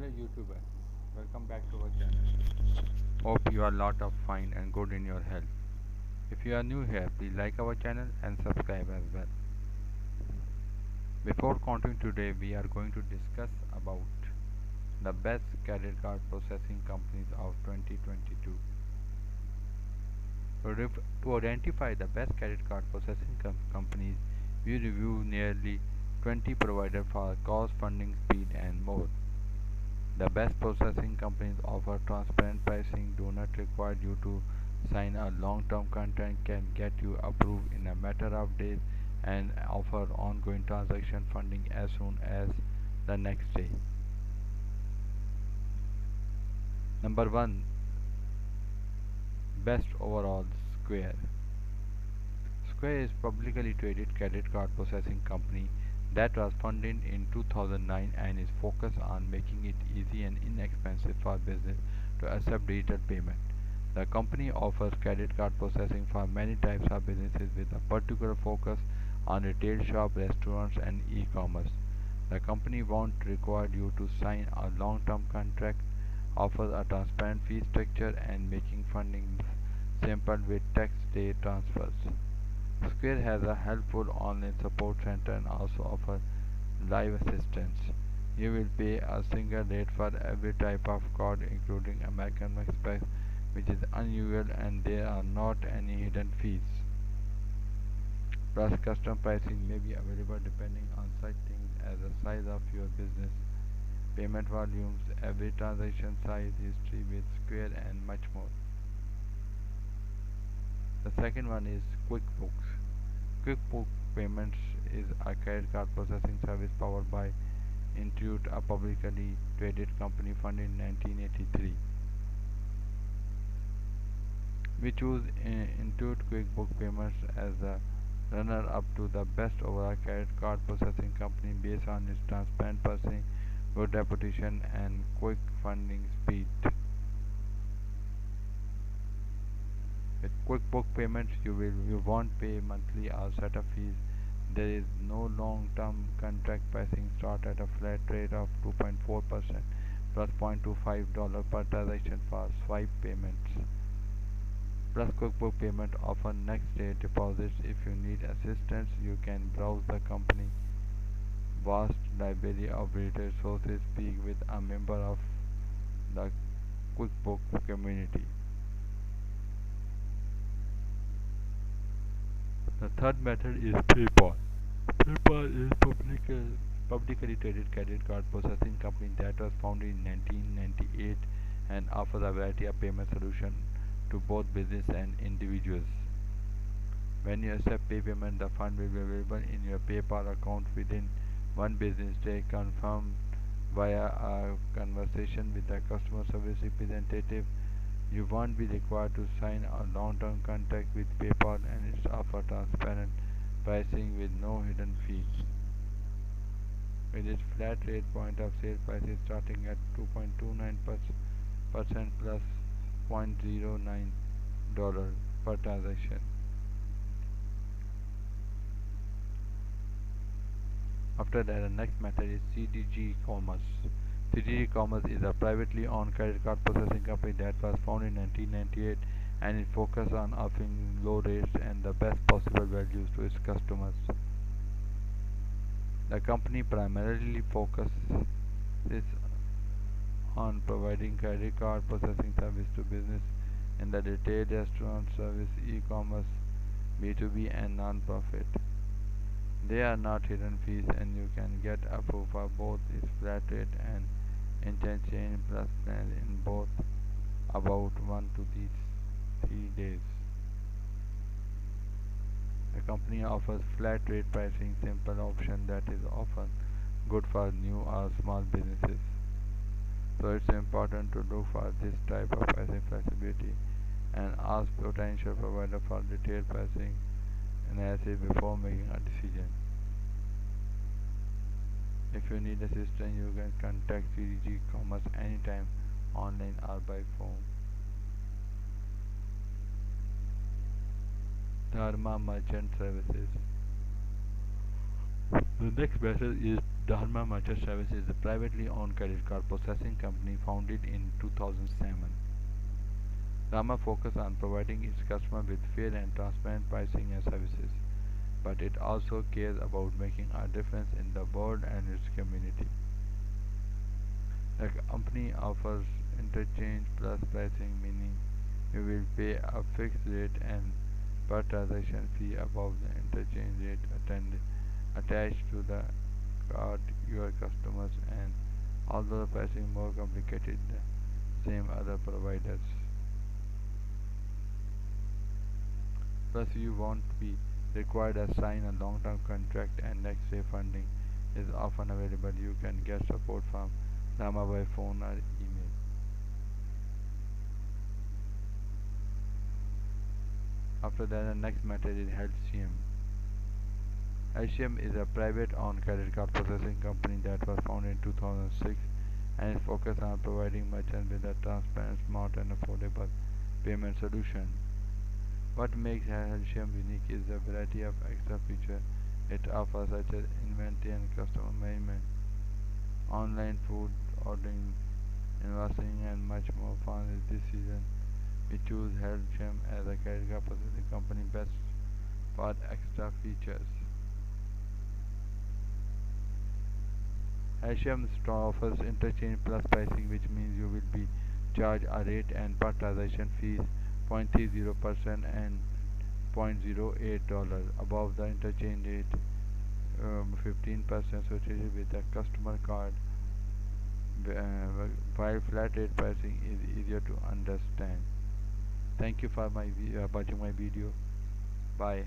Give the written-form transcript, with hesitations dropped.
Hello YouTuber, welcome back to our channel. Hope you are lot of fine and good in your health. If you are new here, please like our channel and subscribe as well. Before continuing today, we are going to discuss about the best credit card processing companies of 2022. To identify the best credit card processing companies, we review nearly 20 providers for cost, funding, speed and more. The best processing companies offer transparent pricing, do not require you to sign a long-term contract, can get you approved in a matter of days, and offer ongoing transaction funding as soon as the next day. Number 1. Best overall, Square. Square is publicly traded credit card processing company that was founded in 2009 and is focused on making it easy and inexpensive for business to accept digital payment. The company offers credit card processing for many types of businesses with a particular focus on retail shop, restaurants and e-commerce. The company won't require you to sign a long-term contract, offers a transparent fee structure and making funding simple with tax-day transfers. Square has a helpful online support center and also offers live assistance. You will pay a single rate for every type of card including American Express, which is unusual and there are not any hidden fees. Plus custom pricing may be available depending on such things as the size of your business, payment volumes, every transaction size, history with Square and much more. The second one is QuickBooks. QuickBooks Payments is a credit card processing service powered by Intuit, a publicly traded company founded in 1983. We choose Intuit QuickBooks Payments as the runner-up to the best overall credit card processing company based on its transparent pricing, good reputation, and quick funding speed. With QuickBooks Payments, you won't pay monthly or setup fees. There is no long-term contract. Pricing start at a flat rate of 2.4% plus $0.25 per transaction for swipe payments. Plus QuickBooks Payment offer next day deposits. If you need assistance, you can browse the company vast library of related sources, speak with a member of the QuickBooks community. The third method is PayPal. PayPal is publicly traded credit card processing company that was founded in 1998 and offers a variety of payment solutions to both business and individuals. When you accept payment, the fund will be available in your PayPal account within one business day, confirmed via a conversation with the customer service representative. You won't be required to sign a long-term contract with PayPal and it's offer transparent pricing with no hidden fees. With its flat rate point of sale prices starting at 2.29% plus $0.09 per transaction. After that, the next method is CDG Commerce. CDG Commerce is a privately owned credit card processing company that was founded in 1998 and it focuses on offering low rates and the best possible values to its customers. The company primarily focuses on providing credit card processing service to business in the retail, restaurant, service, e-commerce, B2B and non-profit. There are not hidden fees and you can get approved for both its flat rate and interchange plus plans in both about 1 to 3 days. The company offers flat rate pricing, simple option that is often good for new or small businesses. So it's important to look for this type of pricing flexibility and ask potential provider for detailed pricing analysis before making a decision. If you need assistance, you can contact CDG Commerce anytime, online or by phone. Dharma Merchant Services. The next method is Dharma Merchant Services, a privately owned credit card processing company founded in 2007. Dharma focuses on providing its customers with fair and transparent pricing and services, but it also cares about making a difference in the world and its community. The company offers interchange plus pricing, meaning you will pay a fixed rate and per transaction fee above the interchange rate attached to the card your customers, and although the pricing more complicated than same other providers. Plus you won't be required to sign a long-term contract, and next day funding is often available. You can get support from Rama by phone or email. After that, the next method is HCM. HCM is a private-owned credit card processing company that was founded in 2006 and is focused on providing merchants with a transparent, smart, and affordable payment solution. What makes HCM unique is the variety of extra features it offers, such as inventory and customer management, online food ordering, invoicing, and much more. For this season, we choose HCM as a credit card processing company best for extra features. HCM store offers interchange plus pricing, which means you will be charged a rate and per transaction fees 0.30% and $0.08 above the interchange rate, 15% associated with the customer card, while flat rate pricing is easier to understand. Thank you for watching my video. Bye.